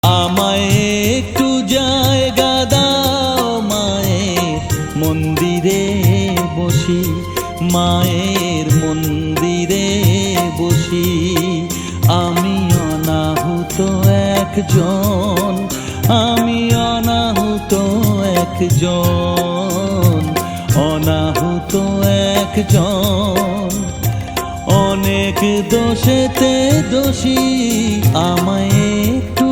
আমায় একটু জায়গা দাও মায়ের মন্দিরে বসি, মায়ের মন্দিরে বসি। আমি অনাহুত একজন, আমি অনাহুত একজন, অনাহুত একজন। অনেক দোষেতে দোষী, আমায় একটু